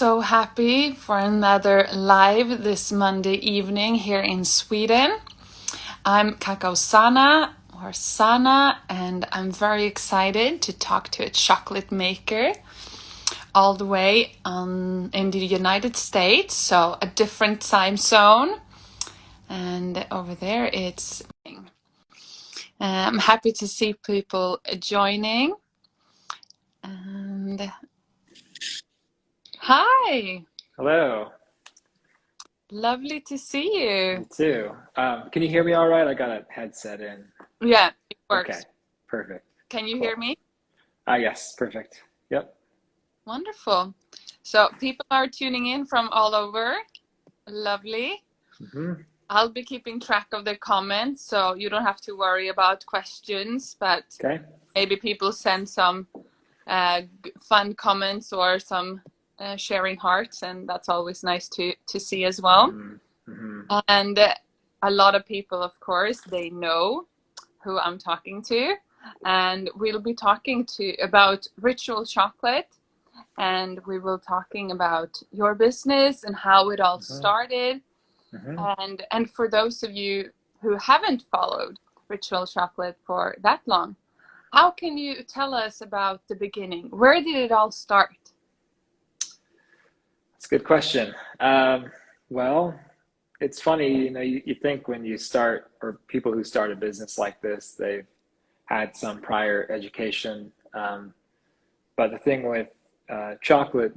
so happy for another live this Monday evening here in Sweden. I'm Cacao Sana or Sana, and I'm very excited to talk to a chocolate maker all the way in the United States, so a different time zone. And over there it's I'm happy to see people joining. And hi, Hello. lovely to see you. You too. Can you hear me all right? I got a headset in. Yeah, it Okay, works. perfect. Can you hear Cool. me? Yes, perfect. Yep. Wonderful. So people are tuning in from all over. Lovely. hmm I'll be keeping track of the comments, so you don't have to worry about questions, but Okay. maybe people send some fun comments or some sharing hearts, and that's always nice to see as well. hmm hmm And a lot of people, of course, they know who I'm talking to, and we'll be talking about ritual chocolate, and we will talking about your business and how it all hmm started. hmm And for those of you who haven't followed ritual chocolate for that long, how can you tell us about the beginning? Where did it all start? That's a good question. Well, it's funny, you think when you start, or people who start a business like this, they've had some prior education. But the thing with chocolate,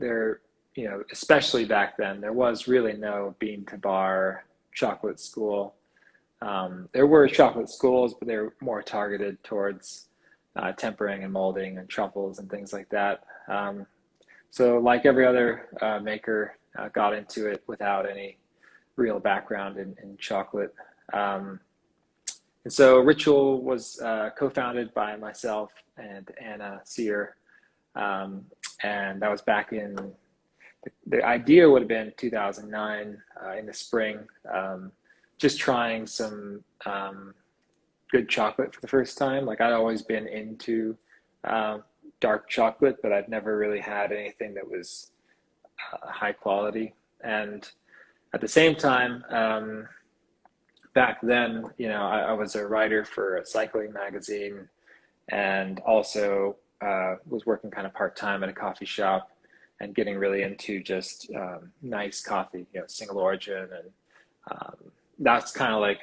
especially back then, there was really no bean to bar chocolate school. There were chocolate schools, but they were more targeted towards tempering and molding and truffles and things like that. So, like every other maker, got into it without any real background in chocolate. Um, and so, Ritual was co-founded by myself and Anna Sear, um, and that was back in the idea would have been 2009 in the spring, just trying some good chocolate for the first time. Like I'd always been into uh, dark chocolate, but I'd never really had anything that was high quality. And at the same time, back then, I was a writer for a cycling magazine and also was working kind of part time at a coffee shop and getting really into just nice coffee, single origin. And um, that's kind of like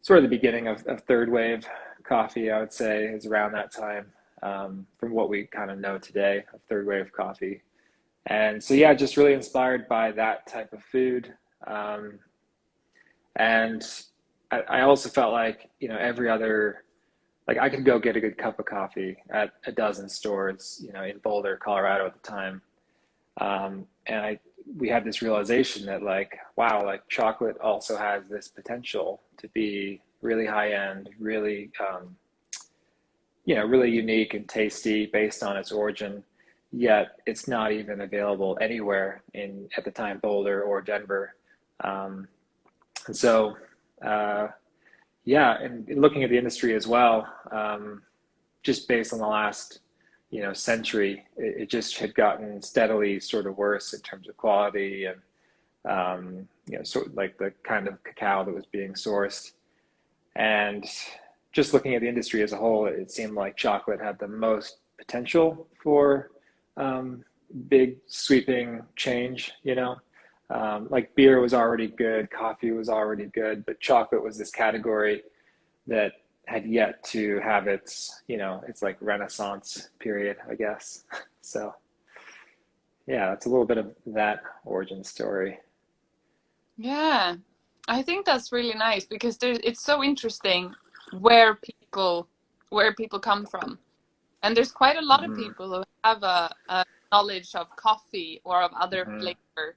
sort of the beginning of third wave coffee, I would say, is around that time, from what we kind of know today of third wave coffee. And so, yeah, just really inspired by that type of food. Um, and I also felt like, every other, like I could go get a good cup of coffee at a dozen stores, in Boulder, Colorado at the time. And we had this realization that like, wow, like chocolate also has this potential to be really high end, really, really unique and tasty based on its origin. Yet it's not even available anywhere in at the time Boulder or Denver. Um, and so, uh, yeah, and looking at the industry as well, just based on the last century, it just had gotten steadily sort of worse in terms of quality and sort of like the kind of cacao that was being sourced. And just looking at the industry as a whole, it seemed like chocolate had the most potential for um, big sweeping change. Like beer was already good, coffee was already good, but chocolate was this category that had yet to have its like renaissance period, I guess. So yeah, that's a little bit of that origin story. Yeah, I think that's really nice because it's so interesting where people where people come from. And there's quite a lot of hmm people who have a knowledge of coffee or of other hmm flavor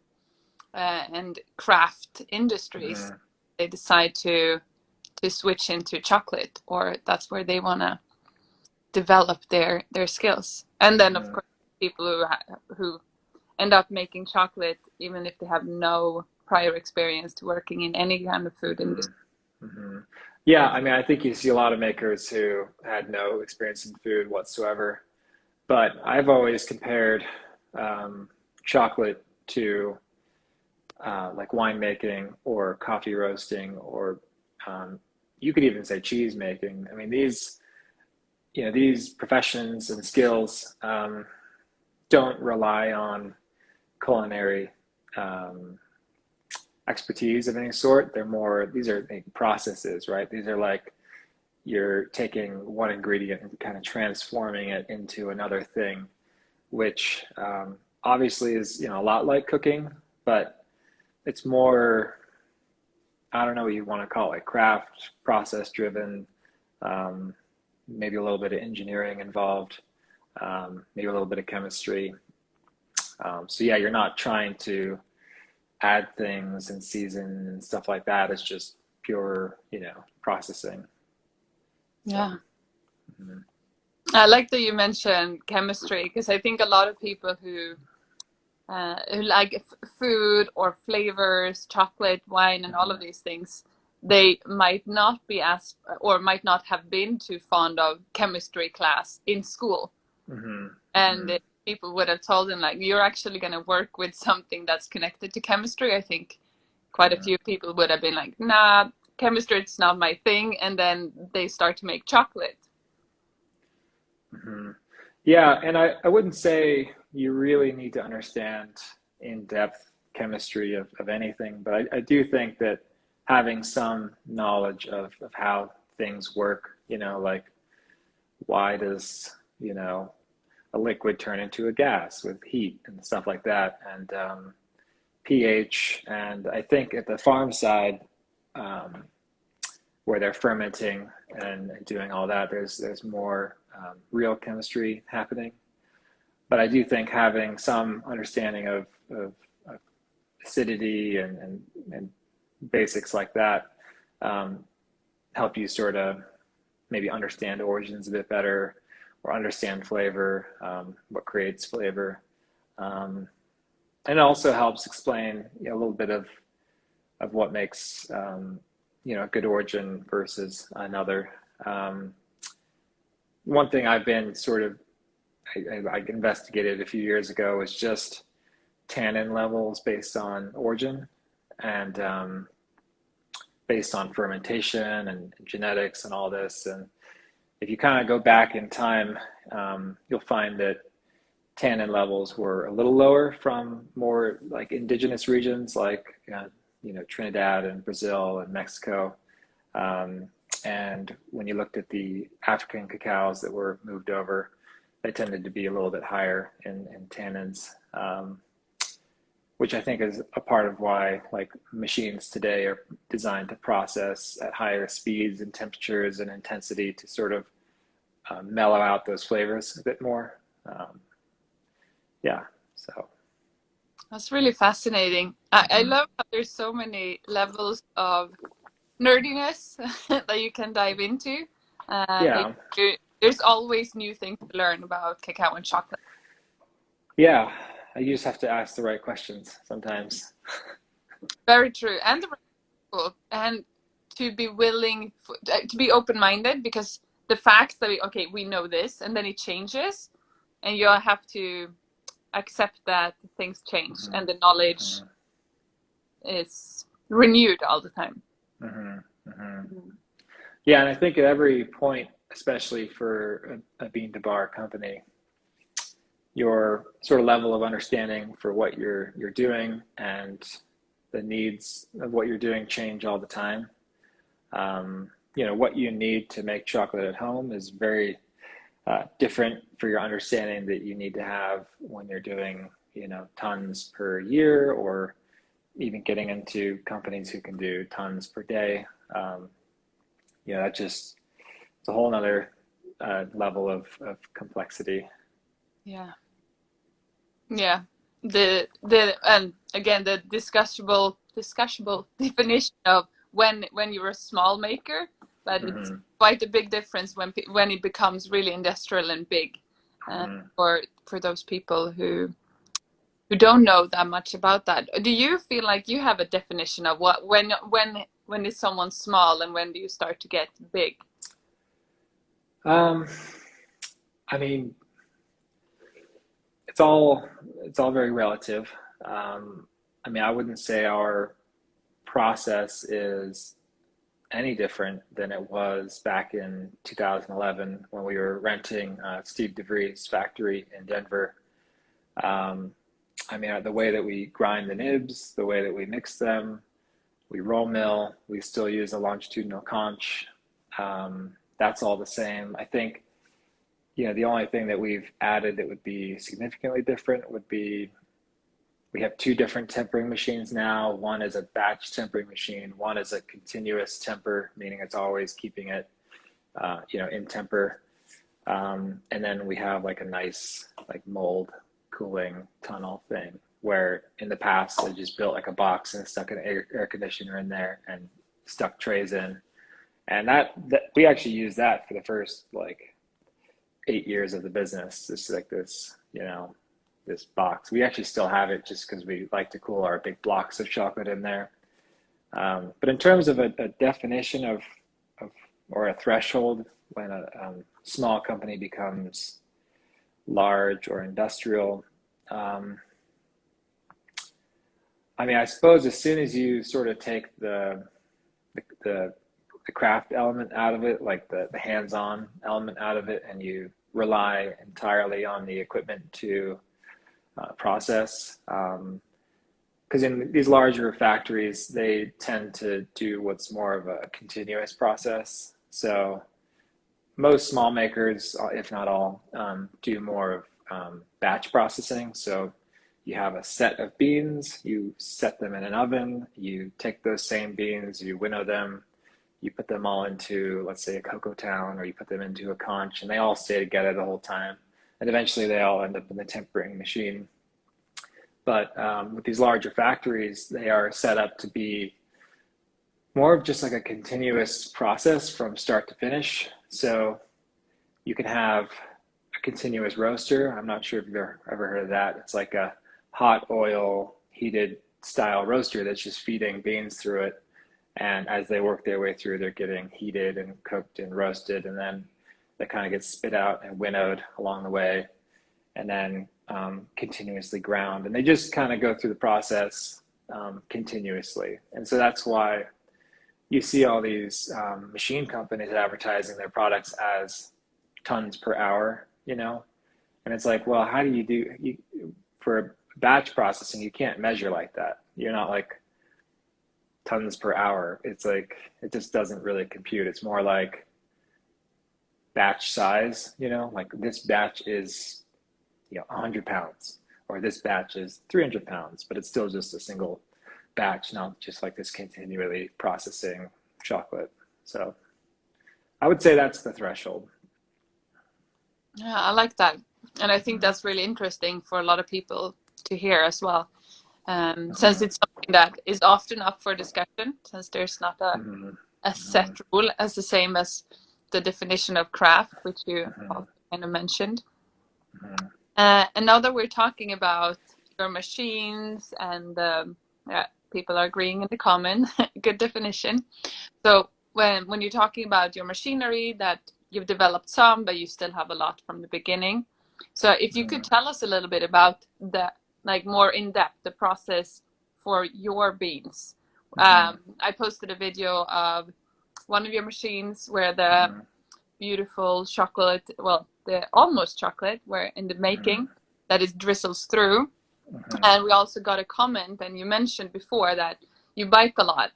and craft industries. hmm They decide to switch into chocolate, or that's where they want to develop their skills. And then, of hmm course, people who end up making chocolate even if they have no prior experience to working in any kind of food hmm industry. hmm Yeah, I mean, I think you see a lot of makers who had no experience in food whatsoever. But I've always compared um, chocolate to like winemaking or coffee roasting, or you could even say cheese making. I mean, these professions and skills don't rely on culinary expertise of any sort. These are like processes, right? These are like you're taking one ingredient and kind of transforming it into another thing, which obviously is, a lot like cooking, but it's more, I don't know what you want to call it, craft, process driven, maybe a little bit of engineering involved, maybe a little bit of chemistry. So yeah, you're not trying to add things and season and stuff like that. It's just pure, processing. Yeah. So, mhm. I like that you mentioned chemistry, because I think a lot of people who like food or flavors, chocolate, wine, and all of these things, they might not be as, or might not have been too fond of chemistry class in school. Mm-hmm. And Mm-hmm. people would have told them, like, you're actually going to work with something that's connected to chemistry. I think quite a few people would have been like, nah, chemistry, it's not my thing. And then they start to make chocolate. Mm-hmm. Yeah, and I wouldn't say you really need to understand in-depth chemistry of anything, but I do think that having some knowledge of how things work, like why does, a liquid turn into a gas with heat and stuff like that, and pH, and I think at the farm side, um, where they're fermenting and doing all that, there's more real chemistry happening. But I do think having some understanding of acidity and basics like that um, help you sort of maybe understand origins a bit better, or understand flavor, what creates flavor. Um, and it also helps explain, a little bit of what makes a good origin versus another. Um, One thing I've been sort of I investigated a few years ago was just tannin levels based on origin, and based on fermentation and genetics and all this. And if you kind of go back in time, you'll find that tannin levels were a little lower from more like indigenous regions like Trinidad and Brazil and Mexico. Um, and when you looked at the African cacaos that were moved over, they tended to be a little bit higher in tannins, which I think is a part of why like machines today are designed to process at higher speeds and temperatures and intensity to sort of mellow out those flavors a bit more. Yeah, so. That's really fascinating. I Mm-hmm. love how there's so many levels of nerdiness that you can dive into. Yeah, There's always new things to learn about cacao and chocolate. yeah. You just have to ask the right questions sometimes. Very true. And the people, and to be willing to be open-minded, because the fact that we know this and then it changes, and you have to accept that things change Mm-hmm. and the knowledge Mm-hmm. is renewed all the time. Mm-hmm. Mm-hmm. Mm. Yeah, and I think at every point, especially for a bean to bar company, your sort of level of understanding for what you're doing and the needs of what you're doing change all the time. What you need to make chocolate at home is very different for your understanding that you need to have when you're doing, tons per year, or even getting into companies who can do tons per day. That just, it's a whole nother level of complexity. Yeah. Yeah. The and again the discussable definition of when you're a small maker, but it's Mm-hmm. quite a big difference when it becomes really industrial and big. Mm-hmm. For those people who don't know that much about that, do you feel like you have a definition of what when is someone small and when do you start to get big? Um, I mean, it's all it's all very relative. I mean, I wouldn't say our process is any different than it was back in 2011 when we were renting Steve DeVries' factory in Denver. Um, I mean, the way that we grind the nibs, the way that we mix them, we roll mill, we still use a longitudinal conch. That's all the same. I think, the only thing that we've added that would be significantly different would be we have two different tempering machines now. One is a batch tempering machine. One is a continuous temper, meaning it's always keeping it, in temper. And then we have like a nice like mold cooling tunnel thing where in the past I just built like a box and stuck an air conditioner in there and stuck trays in. And that we actually used that for the first like 8 years of the business. Just like this, this box. We actually still have it just because we like to cool our big blocks of chocolate in there. But in terms of a definition of or a threshold when a small company becomes large or industrial, I mean, I suppose as soon as you sort of take the craft element out of it, like the hands-on element out of it, and you rely entirely on the equipment to process. Because in these larger factories, they tend to do what's more of a continuous process. So most small makers, if not all, do more of batch processing. So you have a set of beans, you set them in an oven, you take those same beans, you winnow them, you put them all into, let's say, a cocoa town, or you put them into a conch, and they all stay together the whole time. And eventually they all end up in the tempering machine. But with these larger factories, they are set up to be more of just like a continuous process from start to finish. So you can have a continuous roaster. I'm not sure if you've ever heard of that. It's like a hot oil heated style roaster that's just feeding beans through it. And as they work their way through, they're getting heated and cooked and roasted, and then they kind of get spit out and winnowed along the way, and then continuously ground. And they just kind of go through the process continuously. And so that's why you see all these machine companies advertising their products as tons per hour, And it's like, well, how do for batch processing, you can't measure like that. You're not like tons per hour. It's like, it just doesn't really compute. It's more like batch size, like this batch is 100 pounds, or this batch is 300 pounds, but it's still just a single batch, not just like this continually processing chocolate. So I would say that's the threshold. Yeah, I like that. And I think that's really interesting for a lot of people to hear as well. Since it's something that is often up for discussion, since there's not a set rule as the same as the definition of craft, which you also kind of mentioned. And now that we're talking about your machines and people are agreeing in the comment, good definition. So when you're talking about your machinery, that you've developed some, but you still have a lot from the beginning. So if you could tell us a little bit about like more in depth, the process for your beans. I posted a video of one of your machines where the beautiful chocolate, well, the almost chocolate, where in the making, that it drizzles through. And we also got a comment, and you mentioned before that you bike a lot,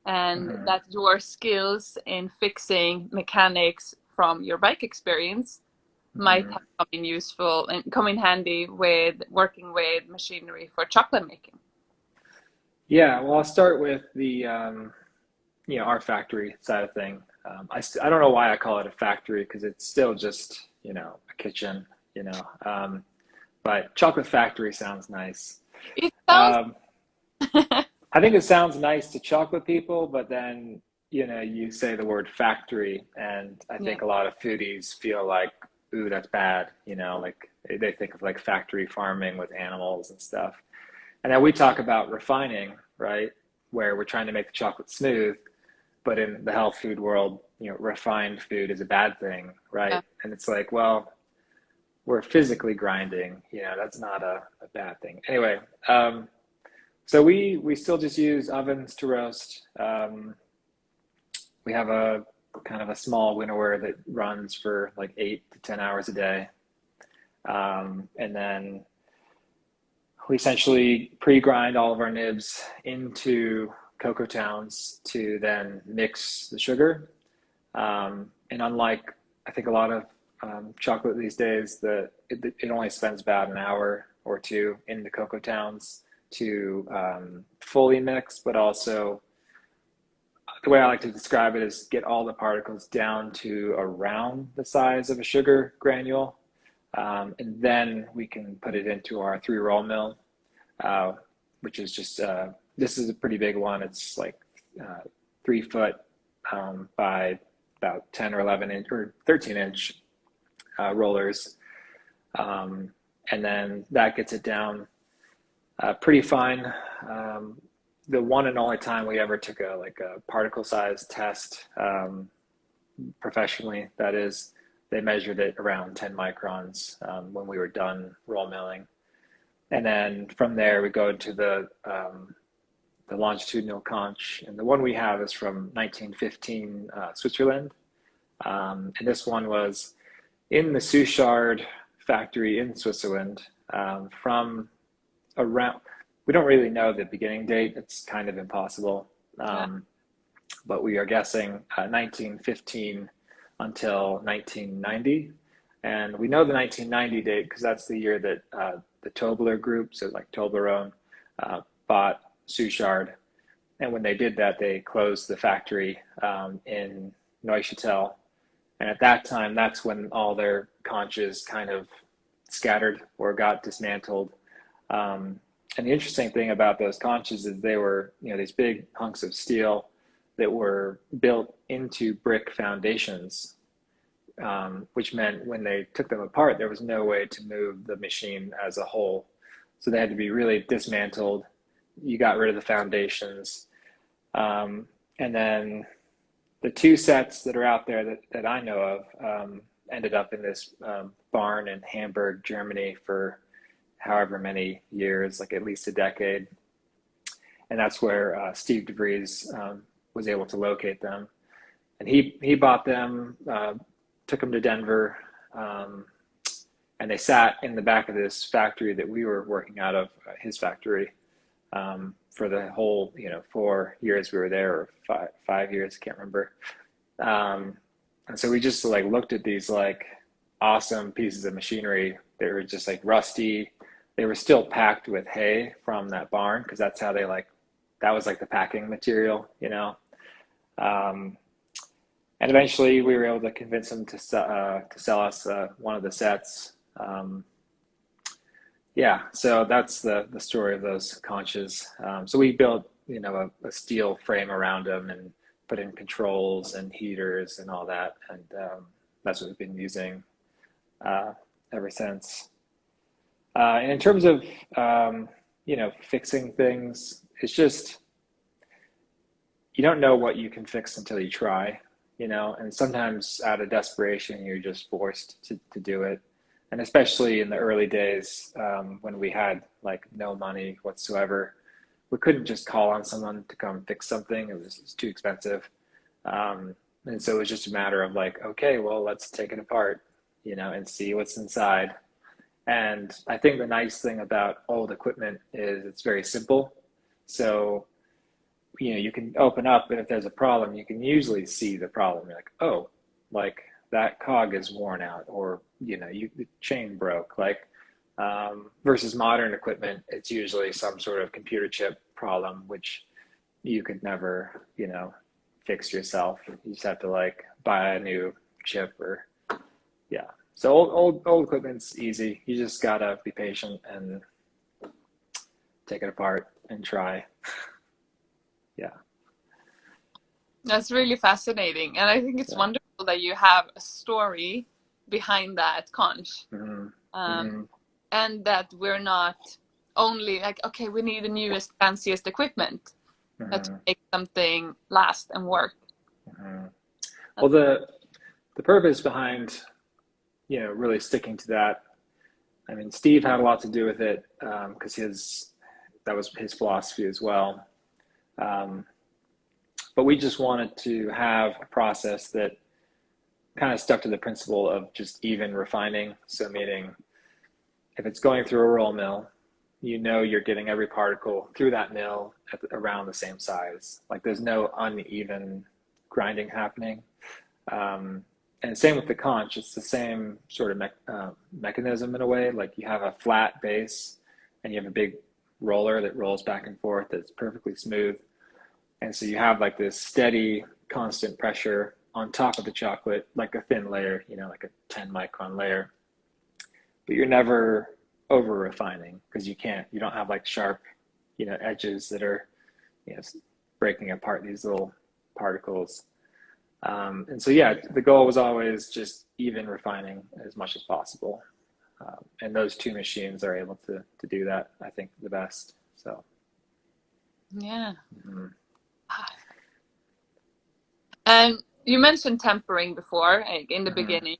and that your skills in fixing mechanics from your bike experience might have come in useful and come in handy with working with machinery for chocolate making. Yeah, well, I'll start with the our factory side of thing. I don't know why I call it a factory, because it's still just a kitchen, but chocolate factory sounds nice. It sounds I think it sounds nice to chocolate people, but then you say the word factory, and I think a lot of foodies feel like, ooh, that's bad, like they think of like factory farming with animals and stuff. And then we talk about refining, right, where we're trying to make the chocolate smooth, but in the health food world, refined food is a bad thing, right? And it's like, well, we're physically grinding, that's not a bad thing. Anyway, so we still just use ovens to roast. We have a kind of a small winnower that runs for like 8 to 10 hours a day. And then we essentially pre-grind all of our nibs into cocoa towns to then mix the sugar. And unlike, I think, a lot of chocolate these days, it only spends about an hour or two in the cocoa towns to fully mix, but also the way I like to describe it is get all the particles down to around the size of a sugar granule. And then we can put it into our 3-roll mill, which is just, this is a pretty big one. It's like 3 foot by about 10 or 11 inch or 13 inch rollers. And then that gets it down pretty fine. The one and only time we ever took a particle size test professionally, that is, they measured it around 10 microns when we were done roll milling. And then from there we go to the longitudinal conch, and the one we have is from 1915 Switzerland. And this one was in the Suchard factory in Switzerland from around, we don't really know the beginning date, it's kind of impossible, but we are guessing 1915 until 1990. And we know the 1990 date because that's the year that the Tobler group, so like Toblerone, bought Suchard. And when they did that, they closed the factory in Neuchâtel. And at that time, that's when all their conches kind of scattered or got dismantled. And the interesting thing about those conches is they were, these big hunks of steel that were built into brick foundations, which meant when they took them apart, there was no way to move the machine as a whole. So they had to be really dismantled. You got rid of the foundations. And then the 2 sets that are out there that I know of ended up in this barn in Hamburg, Germany for however many years, like at least a decade. And that's where Steve DeVries was able to locate them. And he bought them, took them to Denver, and they sat in the back of this factory that we were working out of, his factory, for the whole, 4 years we were there, or 5 years, I can't remember. And so we just looked at these awesome pieces of machinery. They were just rusty. They were still packed with hay from that barn because that's how they that was the packing material, And eventually we were able to convince them to sell us one of the sets. So that's the story of those conches. So we built, a steel frame around them and put in controls and heaters and all that. And that's what we've been using ever since. And in terms of, fixing things, it's just, you don't know what you can fix until you try, and sometimes out of desperation, you're just forced to do it. And especially in the early days, when we had no money whatsoever, we couldn't just call on someone to come fix something. It was too expensive. And so it was just a matter of okay, well, let's take it apart, and see what's inside. And I think the nice thing about old equipment is it's very simple. So, you can open up, and if there's a problem, you can usually see the problem. You're oh, that cog is worn out, or, the chain broke. Versus modern equipment, it's usually some sort of computer chip problem, which you could never, fix yourself. You just have to buy a new chip or, yeah. So old equipment's easy. You just gotta be patient and take it apart and try. Yeah. That's really fascinating. And I think it's wonderful that you have a story behind that conch. And that we're not only okay, we need the newest, fanciest equipment, but to make something last and work. Well, the purpose behind, really sticking to that I mean, Steve had a lot to do with it because his that was his philosophy as well. Um, but we just wanted to have a process that kind of stuck to the principle of just even refining. So meaning if it's going through a roll mill, you know you're getting every particle through that mill around the same size. Like there's no uneven grinding happening. And same with the conch, it's the same sort of mechanism in a way. Like you have a flat base and you have a big roller that rolls back and forth that's perfectly smooth. And so you have like this steady, constant pressure on top of the chocolate, like a thin layer, like a 10 micron layer. But you're never over refining because you don't have like sharp, edges that are, you know, breaking apart these little particles. And so, yeah, the goal was always just even refining as much as possible. And those two machines are able to do that, I think, the best. So, Yeah. mm-hmm. And you mentioned tempering before, like in the Mm-hmm. beginning,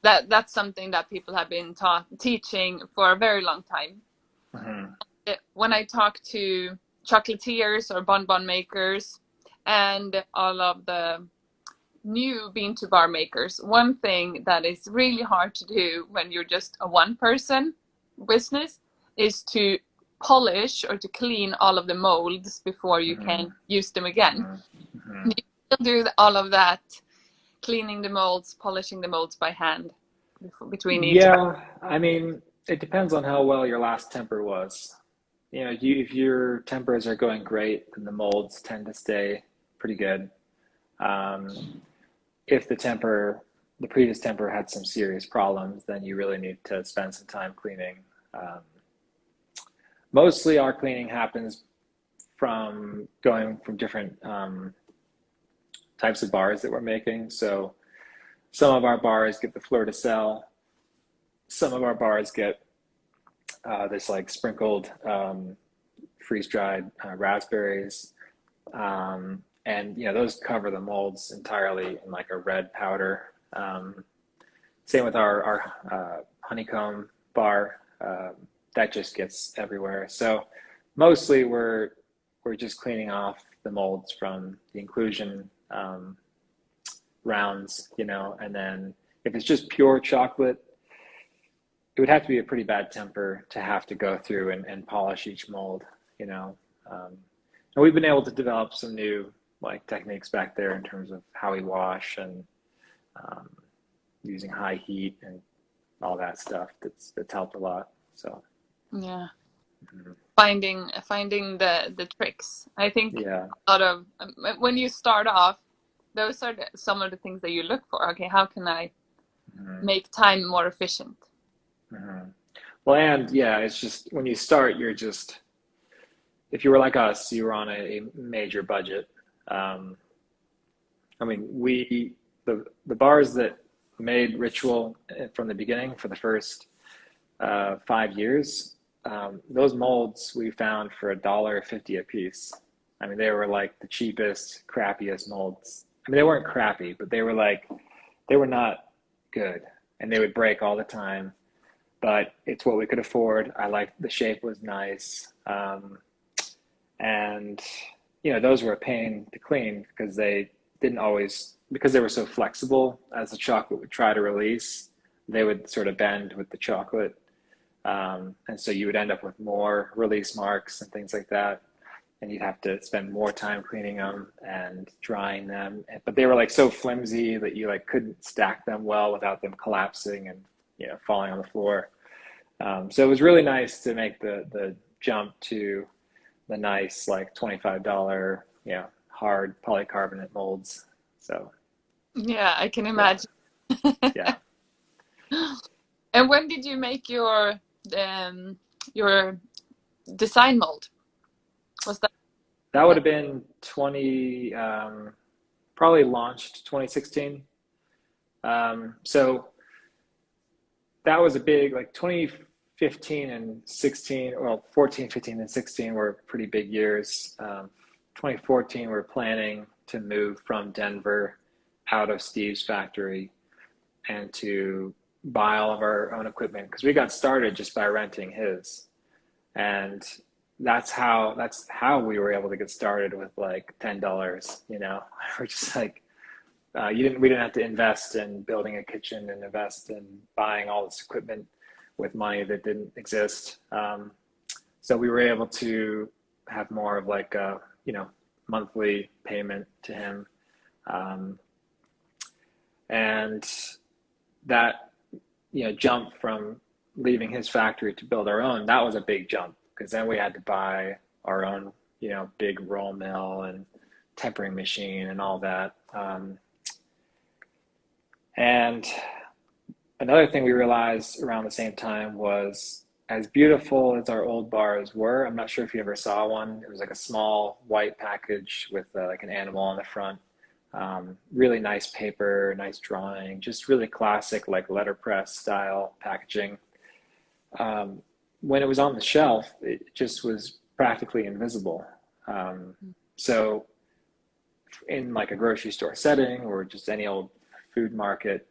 that that's something that people have been teaching for a very long time. Mm-hmm. When I talk to chocolatiers or bonbon makers and all of the new bean to bar makers, one thing that is really hard to do when you're just a one person business is to polish or to clean all of the molds before you Mm-hmm. can use them again. Mm-hmm. You still do all of that, cleaning the molds, polishing the molds by hand between each. Yeah, I mean, it depends on how well your last temper was. If your tempers are going great, then the molds tend to stay pretty good. Um, if the previous temper had some serious problems, then you really need to spend some time cleaning. Um, Mostly our cleaning happens from going from different types of bars that we're making. So some of our bars get the fleur de sel. Some of our bars get this like sprinkled freeze dried raspberries. And those cover the molds entirely in like a red powder. Same with our honeycomb bar. That just gets everywhere. So mostly we're just cleaning off the molds from the inclusion rounds, and then if it's just pure chocolate, it would have to be a pretty bad temper to have to go through and polish each mold, you know. And we've been able to develop some new like techniques back there in terms of how we wash and um, using high heat and all that stuff. That's helped a lot. So Yeah, mm-hmm. finding the tricks. I think Yeah. a lot of when you start off, those are some of the things that you look for. Okay, how can I Mm-hmm. make time more efficient? Mm-hmm. Well, and yeah, it's just when you start, you're just if you were like us, you were on a major budget. Um, I mean, the bars that made Ritual from the beginning for the first 5 years, those molds we found for $1.50 a piece. I mean, they were like the cheapest, crappiest molds. I mean, they weren't crappy, but they were not good, and they would break all the time. But it's what we could afford. I liked the shape was nice, and those were a pain to clean because they didn't always because they were so flexible. As the chocolate would try to release, they would sort of bend with the chocolate, and so you would end up with more release marks and things like that. And you'd have to spend more time cleaning them and drying them. But they were like so flimsy that you like couldn't stack them well without them collapsing and falling on the floor. So it was really nice to make the jump to the nice like $25 hard polycarbonate molds. So Yeah, I can yeah, imagine. yeah. And when did you make um your design mold? Was that That would have been 20 probably launched 2016. So that was a big like 2015 and 16, well 14, 15 and 16 were pretty big years. 2014 we're planning to move from Denver out of Steve's factory and to buy all of our own equipment because we got started just by renting his, and that's how we were able to get started with like $10. We're just like we didn't have to invest in building a kitchen and invest in buying all this equipment with money that didn't exist. So we were able to have more of like a monthly payment to him, and that jump from leaving his factory to build our own, that was a big jump because then we had to buy our own big roll mill and tempering machine and all that. And another thing we realized around the same time was, as beautiful as our old bars were, I'm not sure if you ever saw one. It was like a small white package with like an animal on the front. Really nice paper, nice drawing, just really classic like letterpress style packaging. When it was on the shelf, it just was practically invisible. So in like a grocery store setting or just any old food market,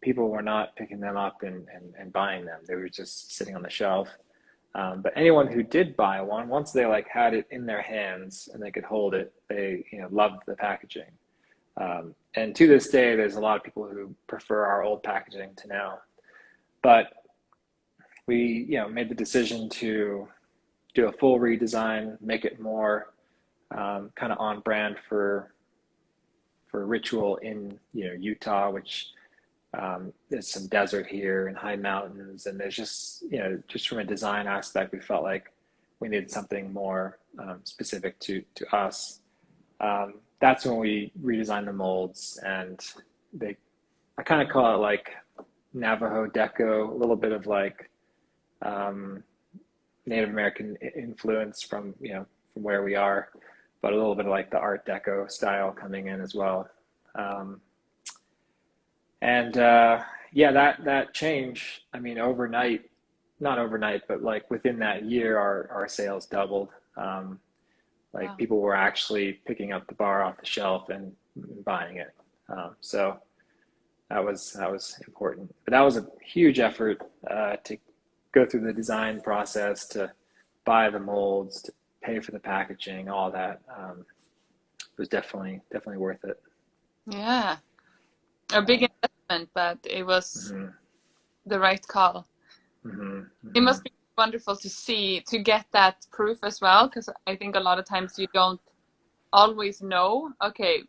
people were not picking them up and buying them. They were just sitting on the shelf. But anyone who did buy one, once they like had it in their hands and they could hold it, they loved the packaging. And to this day, there's a lot of people who prefer our old packaging to now. But we made the decision to do a full redesign, make it more kind of on brand for Ritual in Utah, which there's some desert here and high mountains, and there's just just from a design aspect, we felt like we needed something more specific to us. That's when we redesigned the molds, and I kind of call it like Navajo deco, a little bit of like Native American influence from from where we are, but a little bit of like the Art Deco style coming in as well. Yeah, that change, I mean, overnight, not overnight, but like within that year, our sales doubled. Like Wow. people were actually picking up the bar off the shelf and buying it. So that was important. But that was a huge effort to go through the design process, to buy the molds, to pay for the packaging, all that. It was definitely worth it. Yeah. A big investment, but it was Mm-hmm. the right call. Mm-hmm. It Mm-hmm. must be wonderful to see, to get that proof as well, because I think a lot of times you don't always know, okay,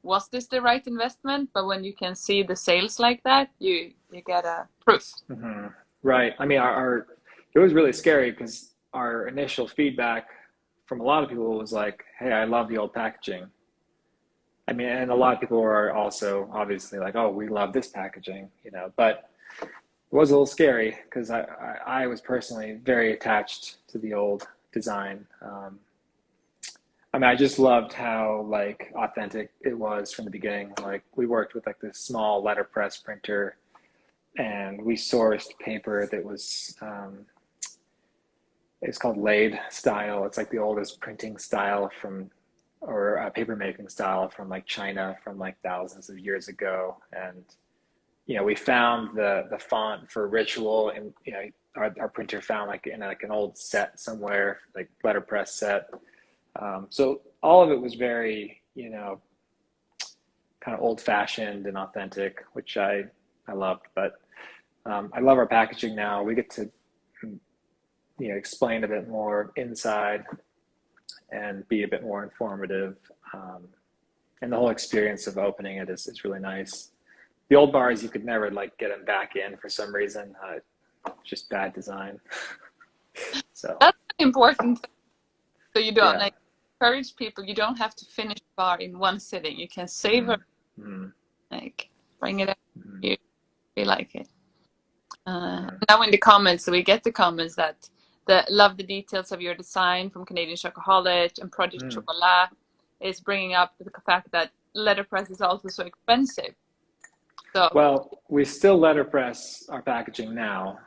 was this the right investment? But when you can see the sales like that, you get a proof. Mm-hmm. Right. I mean, our it was really scary because our initial feedback from a lot of people was like, "Hey, I love the old packaging." I mean, and a lot of people are also obviously like, "Oh, we love this packaging," But it was a little scary because I was personally very attached to the old design. I mean, I just loved how like authentic it was from the beginning. Like we worked with like this small letterpress printer, and we sourced paper that was it's called laid style. It's like the oldest printing style or paper making style from like China from like thousands of years ago. And we found the font for Ritual, and our printer found like in like an old set somewhere, like letterpress set. So all of it was very kind of old fashioned and authentic, which I loved. But I love our packaging now. We get to explain a bit more inside and be a bit more informative. And the whole experience of opening it is really nice. The old bars, you could never like get them back in for some reason. Just bad design. So That's an important thing. So you don't yeah. like encourage people. You don't have to finish a bar in one sitting. You can savor, Mm-hmm. Mm-hmm. like bring it up. Mm-hmm. You like it. Mm-hmm. Now in the comments, so we get the comments that love the details of your design from Canadian Chocoholic and Project Mm-hmm. Chocolat is bringing up the fact that letterpress is also so expensive. So Well, we still letterpress our packaging now,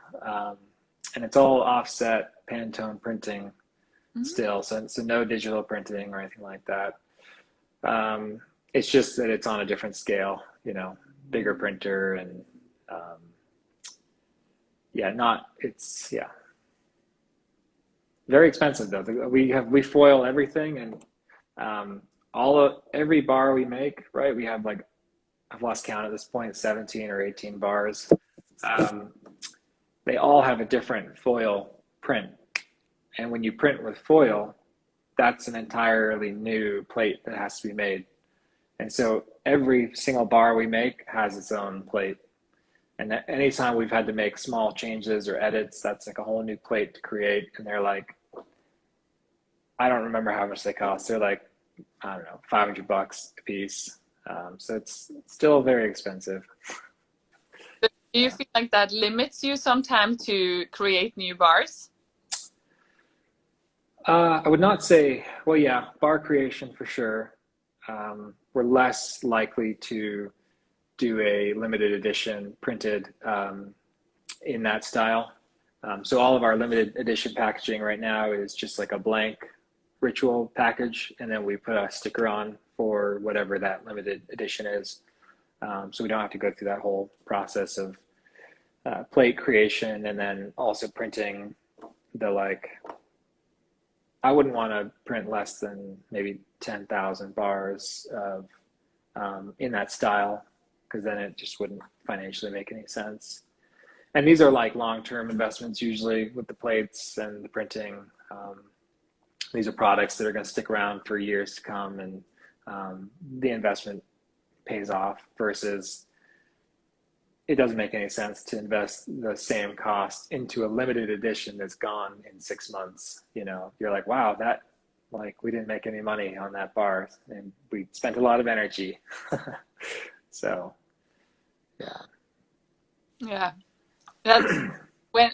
and it's all offset Pantone printing still, so no digital printing or anything like that. It's just that it's on a different scale, bigger printer, and um, yeah, not it's yeah, very expensive though. We foil everything, and every bar we make, right? We have like, I've lost count at this point, 17 or 18 bars. Um, they all have a different foil print, and when you print with foil, that's an entirely new plate that has to be made. And so every single bar we make has its own plate. And anytime we've had to make small changes or edits, that's like a whole new plate to create. And they're like, I don't remember how much they cost. They're like, I don't know, $500 a piece. So it's still very expensive. Do you feel like that limits you sometimes to create new bars? I would not say, well, yeah, bar creation for sure. We're less likely to do a limited edition printed in that style. So all of our limited edition packaging right now is just like a blank ritual package, and then we put a sticker on for whatever that limited edition is. So we don't have to go through that whole process of plate creation and then also printing the like, I wouldn't want to print less than maybe 10,000 bars of in that style, because then it just wouldn't financially make any sense. And these are like long-term investments usually with the plates and the printing. These are products that are going to stick around for years to come, and the investment pays off versus it doesn't make any sense to invest the same cost into a limited edition that's gone in 6 months. You know, you're like, wow, that like we didn't make any money on that bar and we spent a lot of energy. So, yeah. Yeah, that's when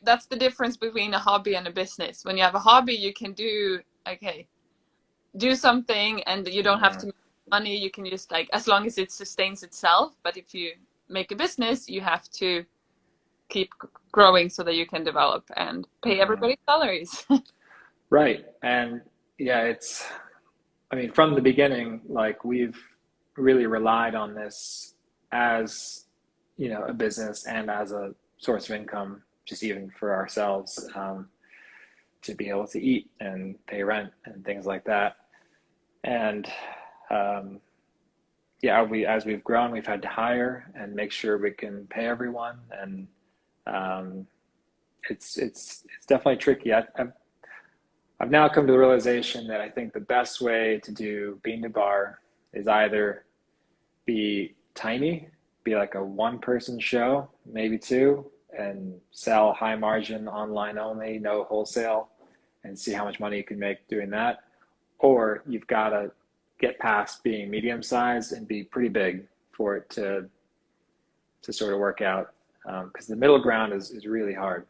that's the difference between a hobby and a business. When you have a hobby, you can do do something and you don't have to make money. You can just like, as long as it sustains itself. But if you make a business, you have to keep growing so that you can develop and pay everybody salaries. Right. And yeah, I mean, from the beginning, like we've really relied on this as, you know, a business and as a source of income, just even for ourselves, to be able to eat and pay rent and things like that. And yeah, as we've grown, we've had to hire and make sure we can pay everyone, and it's definitely tricky. I've now come to the realization that I think the best way to do bean to bar is either be tiny, be like a one-person show, maybe two, and sell high margin online only, no wholesale, and see how much money you can make doing that. Or you've got to get past being medium sized and be pretty big for it to sort of work out. Because the middle ground is really hard.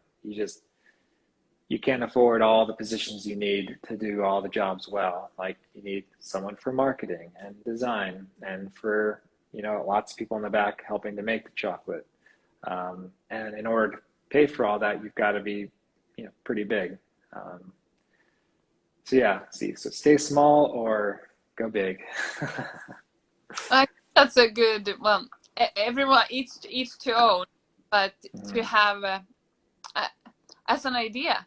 You can't afford all the positions you need to do all the jobs well. Like you need someone for marketing and design, and for, you know, lots of people in the back helping to make the chocolate. And in order to pay for all that, you've got to be, you know, pretty big. So yeah, so stay small or go big. I think that's a good, well, everyone each to own, but to have as an idea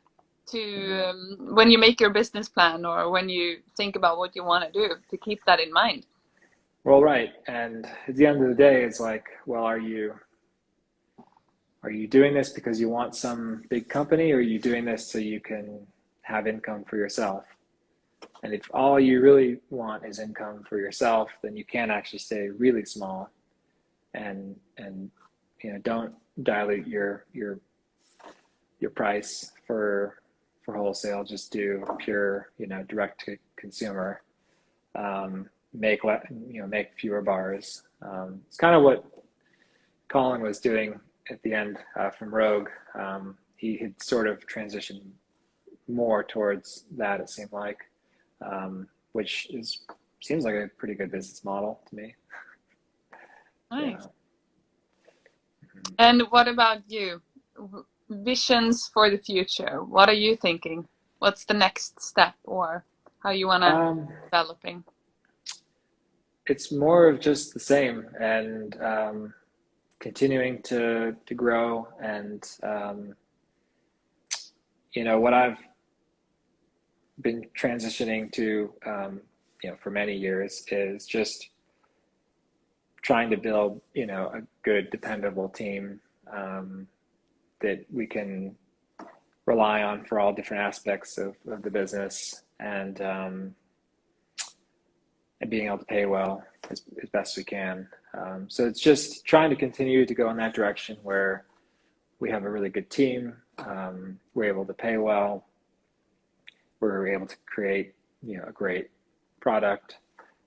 to when you make your business plan or when you think about what you want to do, to keep that in mind. Well, right. And at the end of the day, it's like, well, are you doing this because you want some big company, or are you doing this so you can have income for yourself? And if all you really want is income for yourself, then you can actually stay really small, and you know, don't dilute your price for wholesale. Just do pure, you know, direct to consumer. Make fewer bars. It's kind of what Colin was doing at the end from Rogue. He had sort of transitioned more towards that, it seemed like, which seems like a pretty good business model to me. Nice. Yeah. And what about you? Visions for the future. What are you thinking? What's the next step, or how you want to developing? It's more of just the same, and continuing to grow. And what I've been transitioning to, for many years is just trying to build, a good, dependable team that we can rely on for all different aspects of the business, and being able to pay well as best we can. So it's just trying to continue to go in that direction where we have a really good team. We're able to pay well. We're able to create, a great product.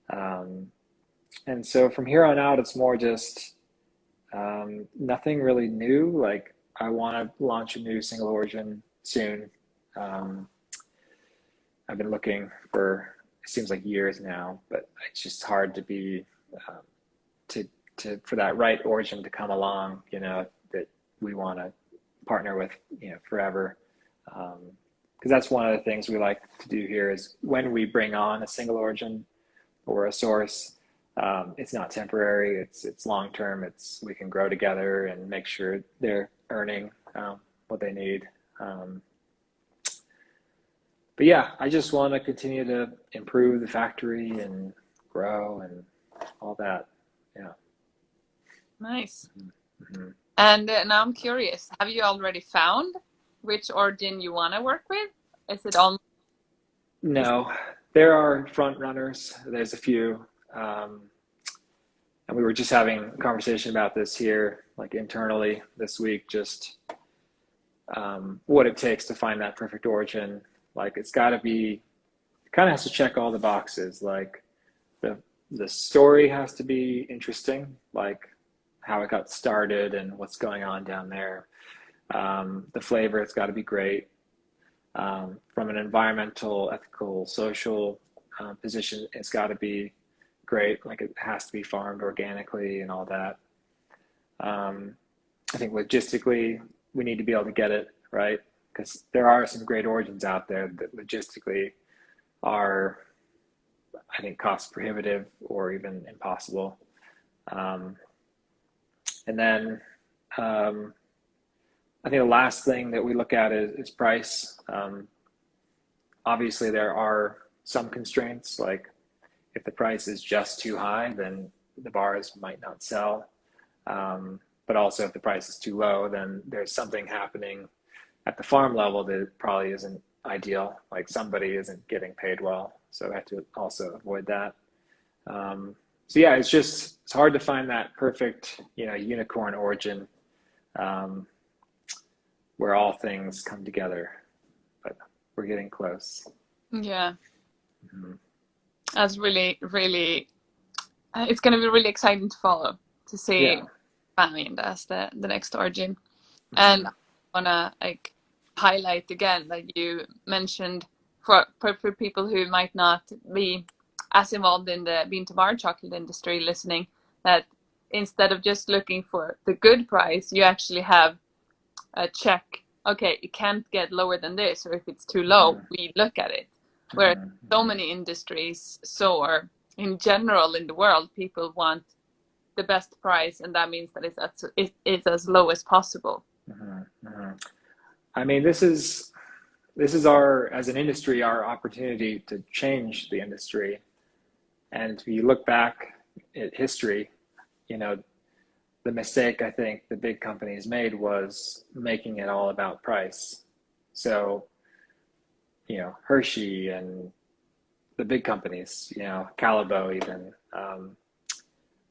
And so from here on out, it's more just nothing really new. Like, I want to launch a new single origin soon. I've been looking for, it seems like years now, but it's just hard to be for that right origin to come along, that we want to partner with, forever. Because that's one of the things we like to do here is when we bring on a single origin or a source, it's not temporary, it's long term. We can grow together and make sure they're earning what they need. But yeah, I just want to continue to improve the factory and grow and all that. Yeah. Nice. Mm-hmm. And now I'm curious, have you already found which origin you want to work with? Is it all? No, there are front runners. There's a few. And we were just having a conversation about this here, like internally this week, just what it takes to find that perfect origin. Like, it's got to be, it kind of has to check all the boxes. Like, the story has to be interesting, like how it got started and what's going on down there. The flavor, it's got to be great. From an environmental, ethical, social position, it's got to be great. Like, it has to be farmed organically and all that. I think logistically, we need to be able to get it right, because there are some great origins out there that logistically are, I think, cost prohibitive or even impossible. And then I think the last thing that we look at is price. Obviously, there are some constraints, like if the price is just too high, then the bars might not sell. But also, if the price is too low, then there's something happening at the farm level that probably isn't ideal. Like, somebody isn't getting paid well, so we have to also avoid that. So yeah, it's hard to find that perfect, unicorn origin where all things come together, but we're getting close. Yeah. Mm-hmm. That's really, really, it's going to be really exciting to follow, to see Find as the next origin. Mm-hmm. And I want to highlight again that you mentioned for people who might not be as involved in the bean to bar chocolate industry listening, that instead of just looking for the good price, you actually have a check. Okay, it can't get lower than this, or if it's too low, we look at it. Whereas so many industries, or in general in the world, people want the best price, and that means that it's as low as possible. I mean, this is our, as an industry, our opportunity to change the industry. And if you look back at history, the mistake I think the big companies made was making it all about price. So, Hershey and the big companies, Calabo even,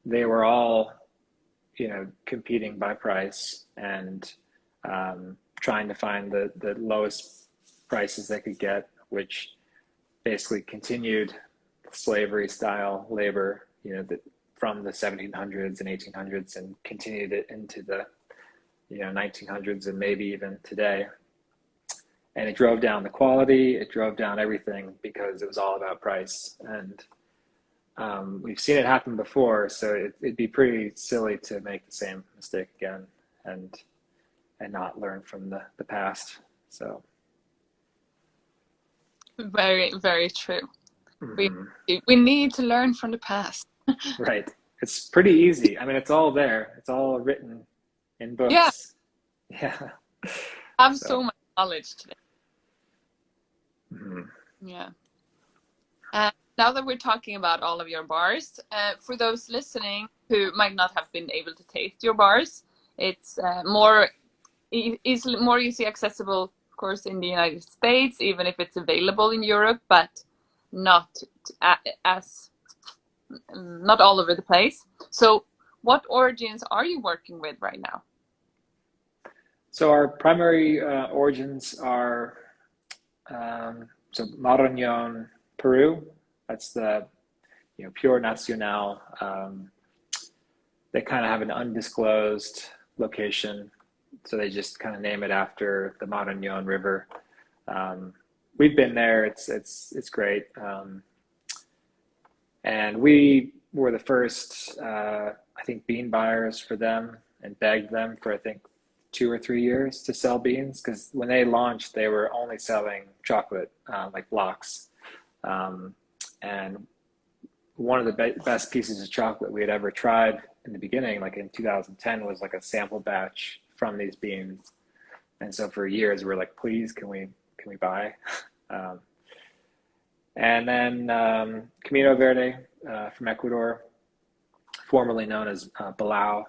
they were all, competing by price and trying to find the lowest prices they could get, which basically continued slavery style labor, from the 1700s and 1800s, and continued it into the 1900s and maybe even today. And it drove down the quality, it drove down everything, because it was all about price. And we've seen it happen before, so it'd be pretty silly to make the same mistake again and not learn from the past. So very, very true. mm-hmm. We need to learn from the past. Right. it's pretty easy. I mean, it's all there. It's all written in Yeah, books. Yeah. I have so So, much knowledge today. mhm. Yeah. Now that we're talking about all of your bars, for those listening who might not have been able to taste your bars, it's more easy accessible, of course, in the United States, even if it's available in Europe, but not as not all over the place. So, what origins are you working with right now? So our primary origins are so Marañón, Peru. That's the pure nacional. They kind of have an undisclosed location, so they just kind of name it after the Marañón River. Um, we've been there. It's great, and we were the first, I think, bean buyers for them, and begged them for I think 2 or 3 years to sell beans because when they launched, they were only selling chocolate like blocks, um, and one of the best pieces of chocolate we had ever tried in the beginning, like in 2010, was like a sample batch from these beans. And so for years, we're like, please, can we buy? Um, and then Camino Verde from Ecuador, formerly known as Balao.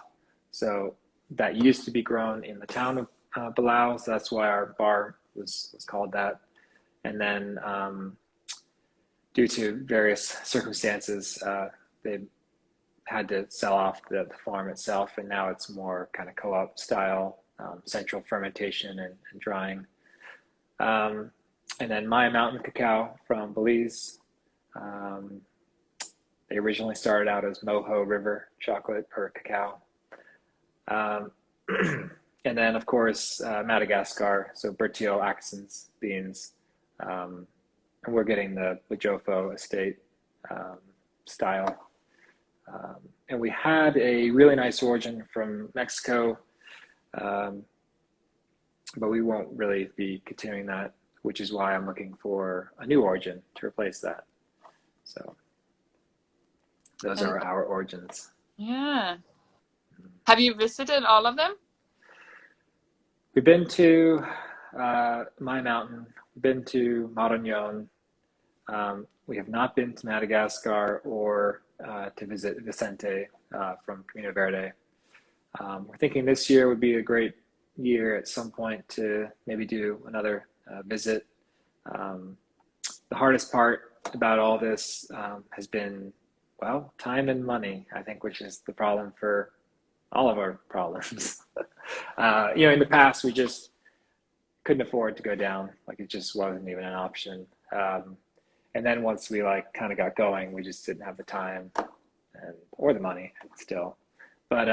So that used to be grown in the town of Balao. So that's why our bar was called that. And then due to various circumstances, they had to sell off the farm itself, and now it's more kind of co-op style, central fermentation and drying. Um, and then Maya Mountain Cacao from Belize. Um, they originally started out as Moho River chocolate or cacao. Um, and then, of course, Madagascar, so Bertio Axon's beans. Um, and we're getting the Bajofo estate um, style. And we had a really nice origin from Mexico, um, but we won't really be continuing that, which is why I'm looking for a new origin to replace that. So those And are our origins. yeah, have you visited all of them? We've been to My Mountain, we've been to Marañón. We have not been to Madagascar or to visit Vicente from Camino Verde. We're thinking this year would be a great year at some point to maybe do another visit. Um, the hardest part about all this has been, well, time and money, I think, which is the problem for all of our problems. In the past, we just couldn't afford to go down. Like it just wasn't even an option. And then once we like kind of got going, we just didn't have the time or the money still. But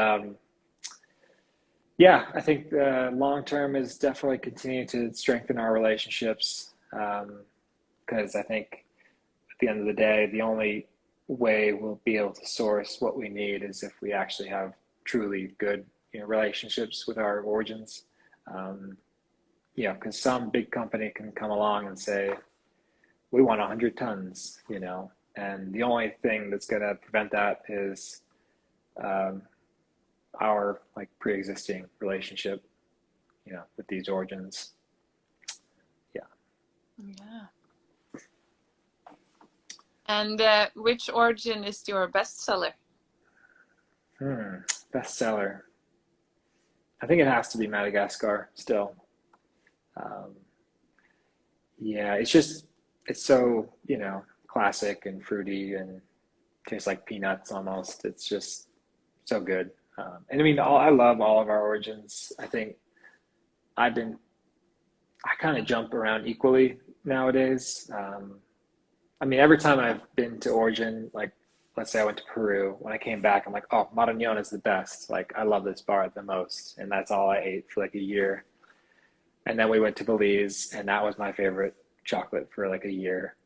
yeah, I think long term is definitely continuing to strengthen our relationships because I think at the end of the day, the only way we'll be able to source what we need is if we actually have truly good relationships with our origins. Um, because some big company can come along and say, we want 100 tons, and the only thing that's going to prevent that is um, our like pre-existing relationship, with these origins. Yeah. Yeah. And which origin is your bestseller? Bestseller. I think it has to be Madagascar still. Um, yeah, it's so, classic and fruity and tastes like peanuts almost. It's just so good. And I mean, I love all of our origins. I think I've been, I kind of jump around equally nowadays. I mean, every time I've been to origin, like, let's say I went to Peru, when I came back, I'm like, oh, Marañón is the best. Like, I love this bar the most. And that's all I ate for like a year. And then we went to Belize, and that was my favorite chocolate for like a year.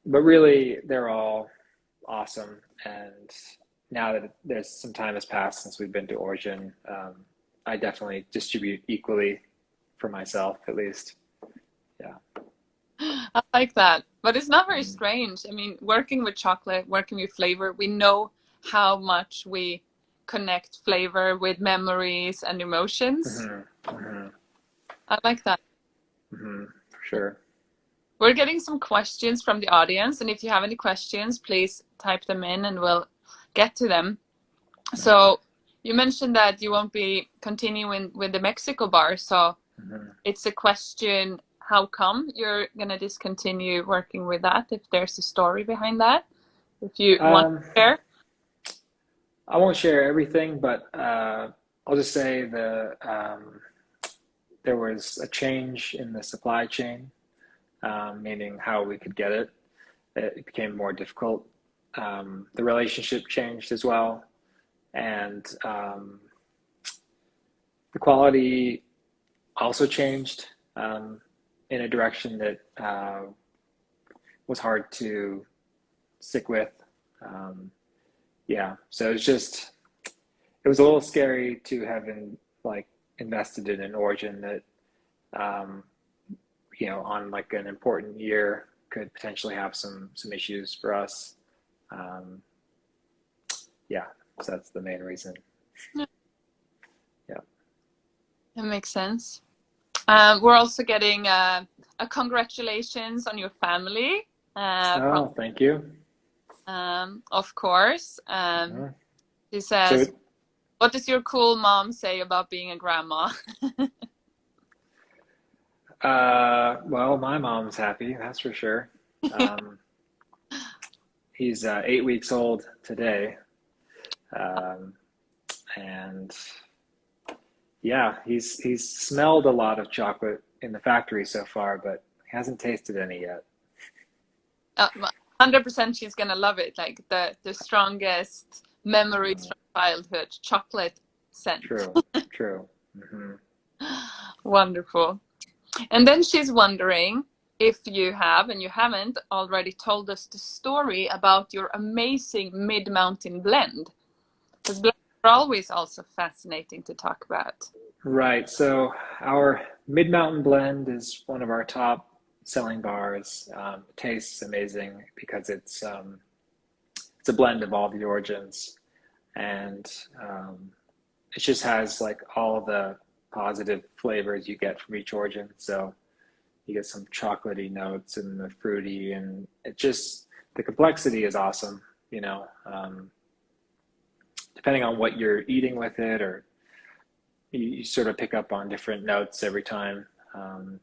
But really, they're all awesome. And now that there's some time has passed since we've been to Origin, I definitely distribute equally for myself, at least. Yeah. I like that. But it's not very strange. I mean, working with chocolate, working with flavor, we know how much we connect flavor with memories and emotions. I like that. For sure. We're getting some questions from the audience, and if you have any questions, please type them in and we'll get to them. So you mentioned that you won't be continuing with the Mexico bar, so it's a question, how come you're gonna discontinue working with that, if there's a story behind that, if you want to share? I won't share everything, but I'll just say there was a change in the supply chain, meaning how we could get it. It became more difficult. The relationship changed as well, and the quality also changed in a direction that was hard to stick with. So it was a little scary to have invested in an origin that on like an important year could potentially have some issues for us. So that's the main reason. That makes sense. We're also getting a congratulations on your family. Thank you. Of course. She says, what does your cool mom say about being a grandma? Well, my mom's happy, that's for sure. He's 8 weeks old today. And yeah, he's smelled a lot of chocolate in the factory so far, but he hasn't tasted any yet. 100% she's gonna love it. Like the strongest memories from childhood, chocolate scent. True. Wonderful. And then she's wondering if you have, and you haven't already told us the story about your amazing mid-mountain blend. Because blends are always also fascinating to talk about. Right. So our mid-mountain blend is one of our top selling bars. It tastes amazing because it's a blend of all the origins, and it just has like all the positive flavors you get from each origin. So you get some chocolatey notes and the fruity, and the complexity is awesome. Depending on what you're eating with it, or you sort of pick up on different notes every time. And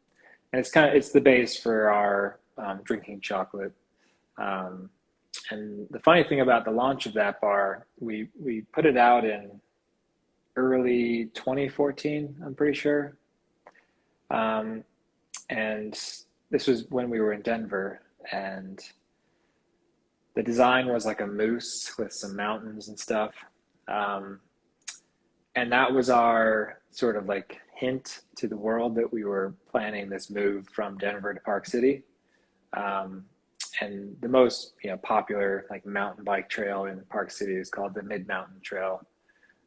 it's the base for our drinking chocolate. And the funny thing about the launch of that bar, we put it out in early 2014, I'm pretty sure. And this was when we were in Denver, and the design was like a moose with some mountains and stuff. And that was our sort of like hint to the world that we were planning this move from Denver to Park City. And the most popular like mountain bike trail in Park City is called the Mid-Mountain Trail.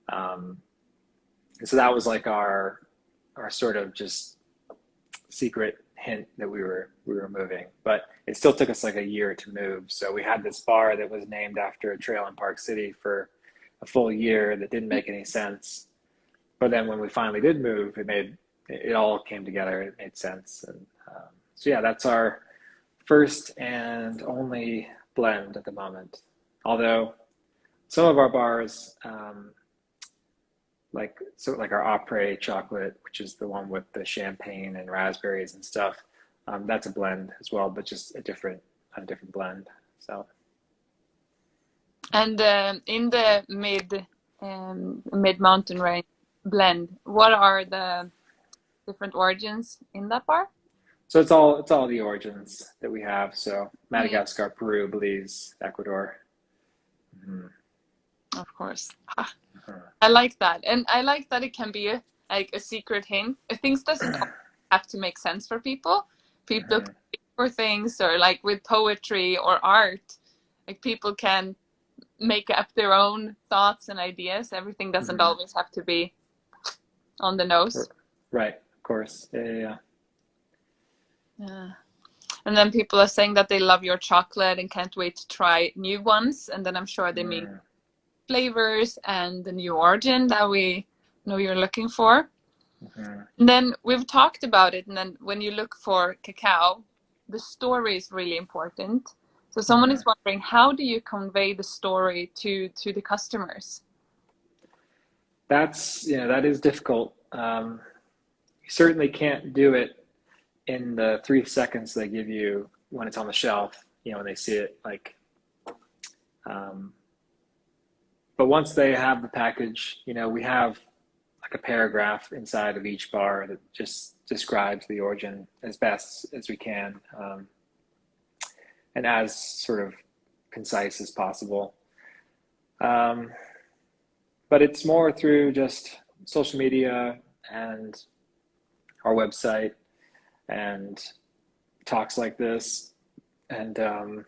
And so that was like our sort of just secret hint that we were moving, but it still took us like a year to move. So we had this bar that was named after a trail in Park City for a full year that didn't make any sense. But then when we finally did move, it all came together. It made sense. And so yeah, that's our first and only blend at the moment. Although some of our bars, like our Après chocolate, which is the one with the champagne and raspberries and stuff, that's a blend as well, but just a different blend. So. And in the mid-mountain range blend, what are the different origins in that bar? So it's all the origins that we have. So Madagascar, Peru, Belize, Ecuador. Of course. I like that, and I like that it can be a secret hint. Things doesn't have to make sense for people. People can look for things, or like with poetry or art, like people can make up their own thoughts and ideas. Everything doesn't always have to be on the nose. Right, of course. Yeah. And then people are saying that they love your chocolate and can't wait to try new ones. And then I'm sure they mean flavors and the new origin that we know you're looking for. Mm-hmm. And then we've talked about it, and then when you look for cacao, the story is really important. So someone Mm-hmm. is wondering, how do you convey the story to the customers? That is difficult. You certainly can't do it in the 3 seconds they give you when it's on the shelf, when they see it, um, but once they have the package, we have like a paragraph inside of each bar that just describes the origin as best as we can, and as sort of concise as possible. Um, but it's more through just social media and our website and talks like this. And I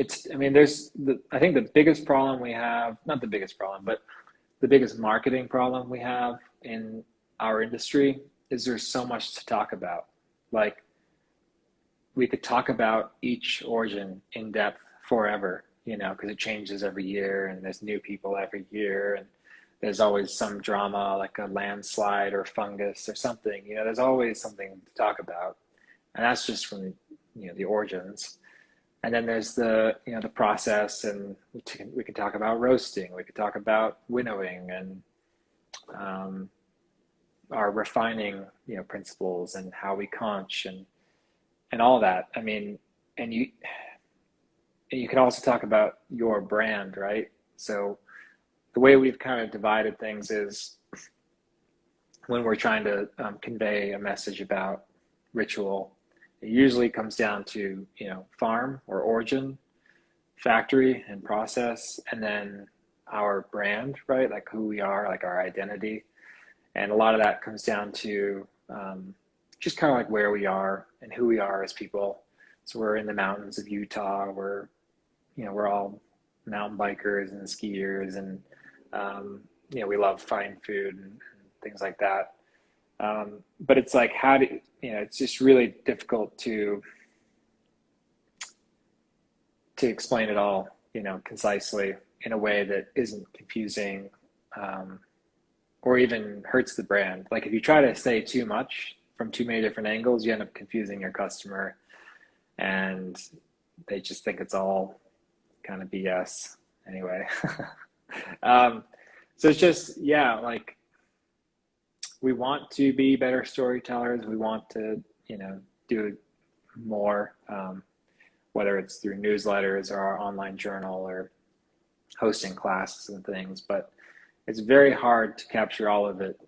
think the biggest problem we have, not the biggest problem, but the biggest marketing problem we have in our industry is there's so much to talk about. Like, we could talk about each origin in depth forever, because it changes every year and there's new people every year, and there's always some drama like a landslide or fungus or something. There's always something to talk about, and that's just from the origins. And then there's the process, and we can talk about roasting, we could talk about winnowing, and our refining principles, and how we conch, and all that. I mean, and you can also talk about your brand, right? So the way we've kind of divided things is, when we're trying to convey a message about ritual, it usually comes down to farm or origin, factory and process, and then our brand, right? Like who we are, like our identity. And a lot of that comes down to just kind of like where we are and who we are as people. So we're in the mountains of Utah. We're all mountain bikers and skiers, and we love fine food and things like that. But it's like, it's just really difficult to explain it all, concisely, in a way that isn't confusing, or even hurts the brand. Like, if you try to say too much from too many different angles, you end up confusing your customer, and they just think it's all kind of BS anyway. So it's just, like, we want to be better storytellers. We want to, do more, whether it's through newsletters or our online journal or hosting classes and things. But it's very hard to capture all of it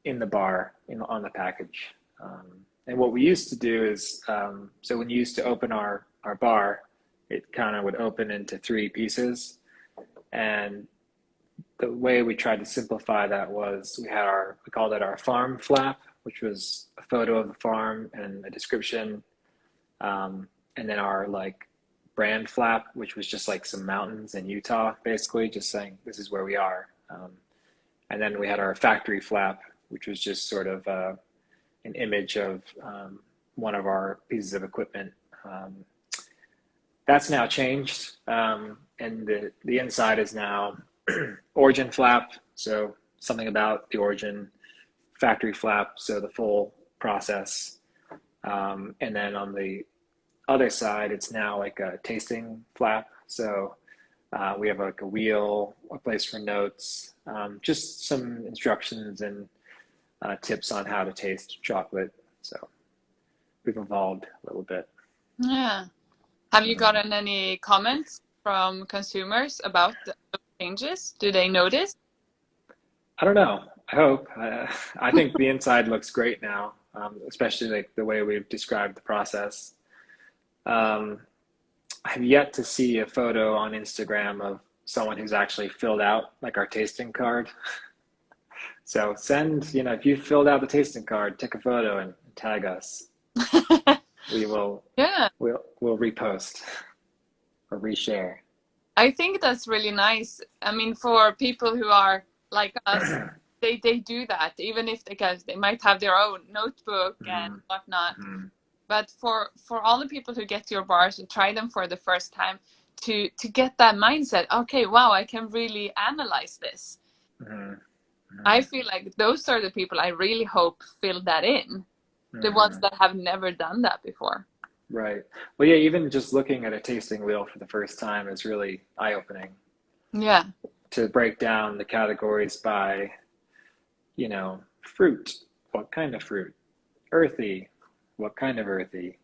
in the bar, on the package. And what we used to do is, so when you used to open our bar, it kind of would open into 3 pieces. And the way we tried to simplify that was, we called it our farm flap, which was a photo of the farm and a description. And then our brand flap, which was just like some mountains in Utah, basically just saying this is where we are. And then we had our factory flap, which was just sort of an image of one of our pieces of equipment. That's now changed, and the inside is now origin flap, so something about the origin, factory flap, so the full process, and then on the other side, it's now like a tasting flap. So we have like a wheel, a place for notes, just some instructions and tips on how to taste chocolate. So we've evolved a little bit. Yeah. Have you gotten any comments from consumers about the changes? Do they notice? I don't know. I hope. I think the inside looks great now, especially like the way we've described the process. I've yet to see a photo on Instagram of someone who's actually filled out like our tasting card. So if you filled out the tasting card, take a photo and tag us. We will, Yeah. we'll repost or reshare. I think that's really nice. I mean, for people who are like us, they do that, even if because they might have their own notebook and Mm-hmm. whatnot. Mm-hmm. But for all the people who get your bars and try them for the first time, to get that mindset. Okay, wow, I can really analyze this. Hmm. I Hmm. feel like those are the people I really hope fill that in. The ones Hmm. that have never done that before. Right. Well, yeah, even just looking at a tasting wheel for the first time is really eye-opening Yeah. to break down the categories by, fruit. What kind of fruit? Earthy. What kind of earthy?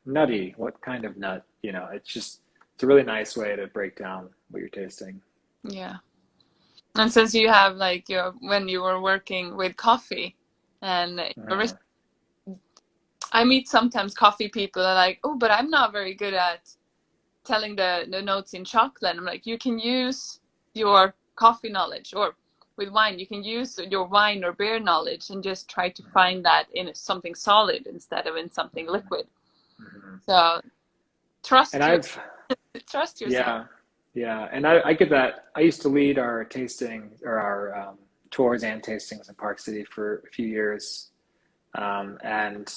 Nutty. What kind of nut? It's a really nice way to break down what you're tasting. Yeah. And since you have like your when you were working with coffee and Uh, I meet sometimes coffee people are like, oh, but I'm not very good at telling the notes in chocolate. I'm like, you can use your coffee knowledge, or with wine, you can use your wine or beer knowledge and just try to find that in something solid instead of in something liquid. mhm. So And trust your I've, trust yourself. yeah, yeah. And I get that. I used to lead our tasting or our tours and tastings in Park City for a few years. And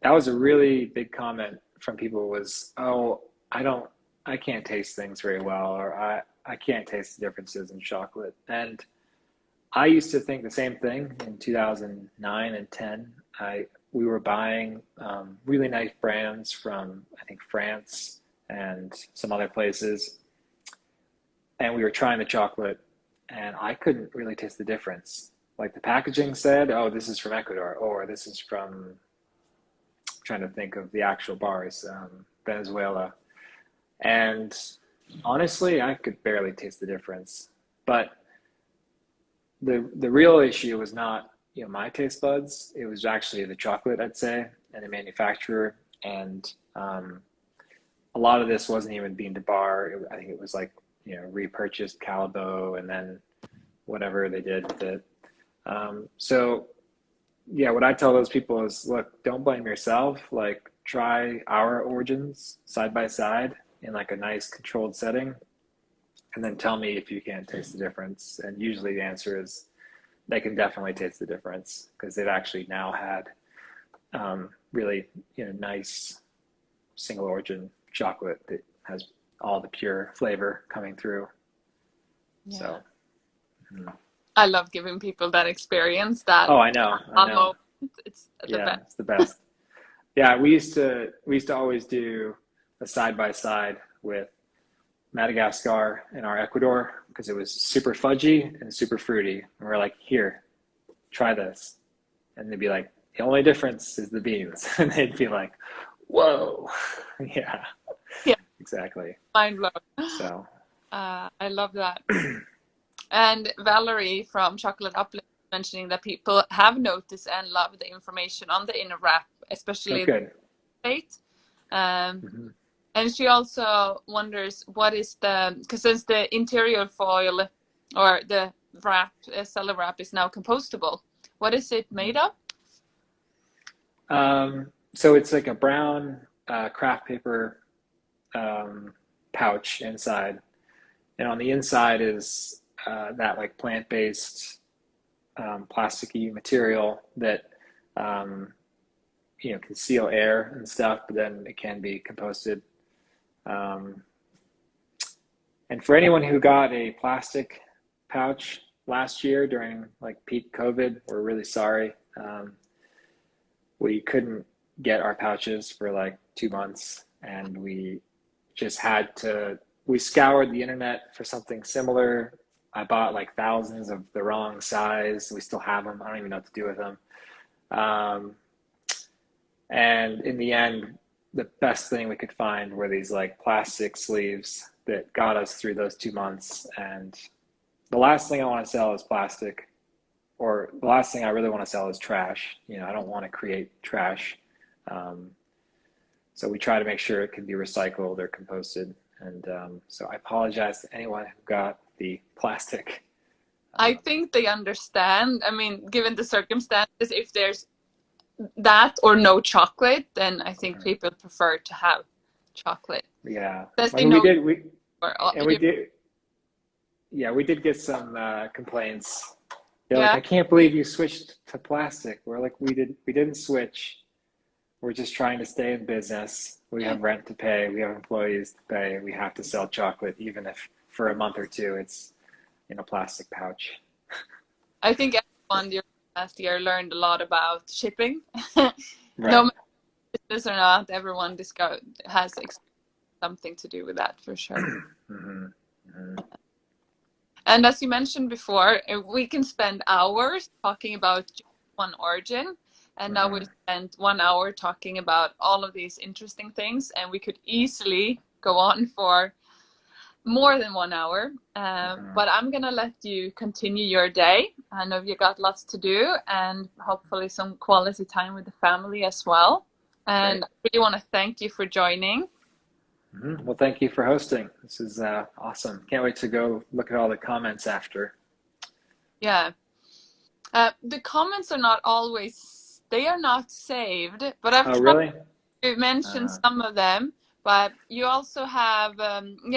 that was a really big comment from people was, oh, I don't, I can't taste things very well, or I can't taste the differences in chocolate. And I used to think the same thing in 2009 and 10. We were buying really nice brands from, I think, France and some other places, and we were trying the chocolate, and I couldn't really taste the difference. Like the packaging said, oh, this is from Ecuador, or this is from, I'm trying to think of the actual bars, Venezuela. And honestly, I could barely taste the difference. But the real issue was not my taste buds. It was actually the chocolate, I'd say, and the manufacturer. And a lot of this wasn't even bean to bar. I think it was like repurchased Calibo and then whatever they did with it. So yeah, what I tell those people is, look, don't blame yourself. Like, try our origins side by side in like a nice controlled setting, and then tell me if you can't taste the difference. And usually the answer is they can definitely taste the difference because they've actually now had really nice single origin chocolate that has all the pure flavor coming through. Yeah. So, mm. I love giving people that experience, that Oh, I know, I aha know. moment. It's the Yeah, best. it's the best. Yeah, we used to always do a side by side with Madagascar and our Ecuador because it was super fudgy and super fruity. And we're like, here, try this. And they'd be like, the only difference is the beans. And they'd be like, whoa. Yeah, Yeah, exactly. mind blown. So, I love that. And Valerie from Chocolate Uplift mentioning that people have noticed and love the information on the inner wrap, oh, especially the good. plate. Um, Hmm. and she also wonders what is because since the interior foil or the wrap, cellar wrap is now compostable, what is it made of? So it's like a brown craft paper pouch inside. And on the inside is that like plant-based plasticky material that um, can seal air and stuff, but then it can be composted. Um, and for anyone who got a plastic pouch last year during like peak COVID, we're really sorry. We couldn't get our pouches for like 2 months, and we just had to. We scoured the internet for something similar. I bought like thousands of the wrong size. We still have them. I don't even know what to do with them. Um, and in the end, the best thing we could find were these like plastic sleeves that got us through those 2 months. And the last thing I want to sell is plastic, or the last thing I really want to sell is trash. I don't want to create trash. Um, so we try to make sure it can be recycled or composted. And so I apologize to anyone who got the plastic. I think they understand. I mean, given the circumstances, if there's that or no chocolate, then I think people prefer to have chocolate. Yeah, As I they mean we know, did we and we you, did yeah, we did get some complaints. They're like, yeah, I can't believe you switched to plastic. We're like, we didn't switch. we're just trying to stay in business. We have rent to pay, we have employees to pay, we have to sell chocolate, even if for a month or two it's in a plastic pouch. I think everyone during last year learned a lot about shipping. No Right. matter business or not, everyone has something to do with that for sure. Mm-hmm. Mm-hmm. And as you mentioned before, we can spend hours talking about just one origin. And now we Mm-hmm. spent 1 hour talking about all of these interesting things, and we could easily go on for more than 1 hour. Mm-hmm. But I'm gonna let you continue your day. I know you got lots to do, and hopefully some quality time with the family as well. Great. And I really want to thank you for joining. Mm-hmm. Well, thank you for hosting. This is awesome. Can't wait to go look at all the comments after. Yeah. The comments are not always, they are not saved, but I've Oh, tried really? to mention Uh, some of them. But you also have,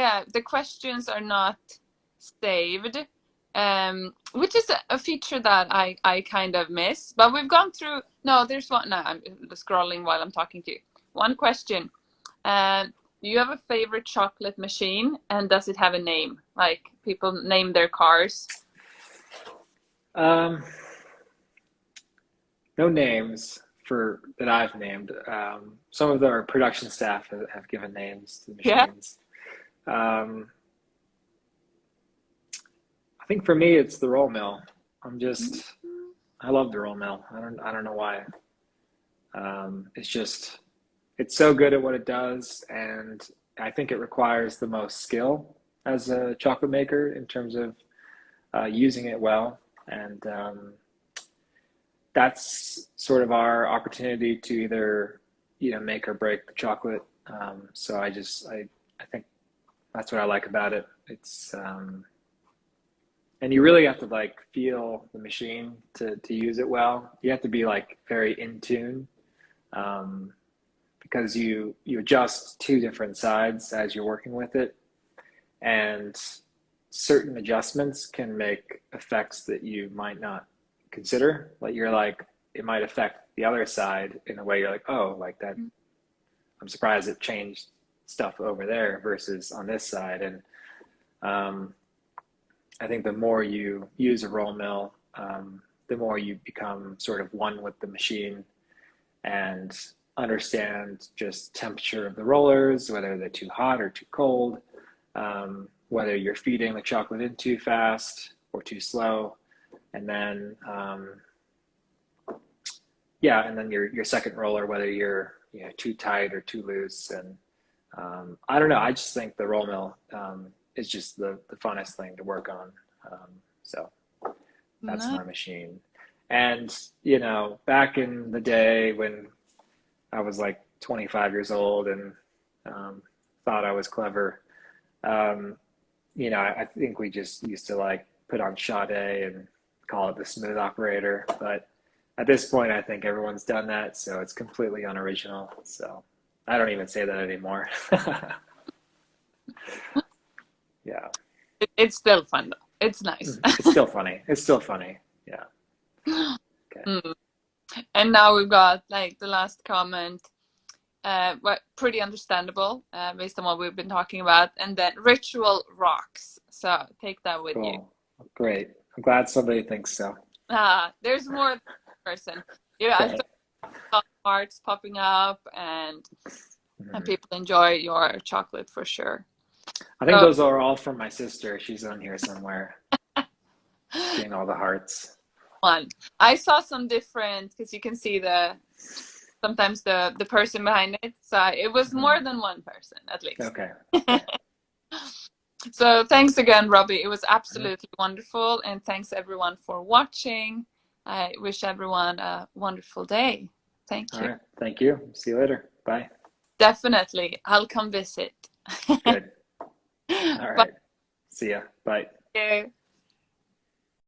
yeah, the questions are not saved, which is a feature that I kind of miss. But we've gone through, no, there's one, no, I'm scrolling while I'm talking to you. One question. Do you have a favorite chocolate machine, and does it have a name? Like people name their cars. um, no names for that I've named. Some of our production staff have given names to the Yeah. machines. Um, I think for me, it's the roll mill. I love the roll mill. I don't know why. It's just, it's so good at what it does, and I think it requires the most skill as a chocolate maker in terms of using it well. And that's sort of our opportunity to either, make or break the chocolate. So I think that's what I like about it. It's and you really have to like feel the machine to use it well. You have to be like very in tune, um, because you adjust two different sides as you're working with it, and certain adjustments can make effects that you might not consider. Like you're like, it might affect the other side in a way you're like, oh, like that. I'm surprised it changed stuff over there versus on this side. And um, I think the more you use a roll mill, the more you become sort of one with the machine and understand just temperature of the rollers, whether they're too hot or too cold, whether you're feeding the chocolate in too fast or too slow, and then yeah, and then your second roller, whether you're too tight or too loose, and I don't know. I just think the roll mill is just the funnest thing to work on. So that's Nice. my machine. And back in the day when I was like 25 years old and thought I was clever, um, I think we just used to like put on Sade and call it the smooth operator. But at this point, I think everyone's done that, so it's completely unoriginal. So I don't even say that anymore. Yeah. It's still fun though. It's nice. It's still funny. It's still funny. Yeah. Okay. Mm. And now we've got like the last comment, but pretty understandable based on what we've been talking about. And then ritual rocks. So take that with you. Cool. Great. I'm glad somebody thinks so. There's more than one person. Yeah, I Okay. saw hearts popping up, and Mhm. people enjoy your chocolate for sure. I think So those are all from my sister. She's on here somewhere, getting all the hearts. fun. I saw some different because you can see the sometimes the person behind it. So it was Mhm. more than one person at least. Okay. Okay. So thanks again, Robbie. It was Mhm. absolutely wonderful, and thanks everyone for watching. I wish everyone a wonderful day. Thank All you. right. Thank you. See you later. Bye. Definitely, I'll come visit. Good. All Bye. right. See ya. Bye.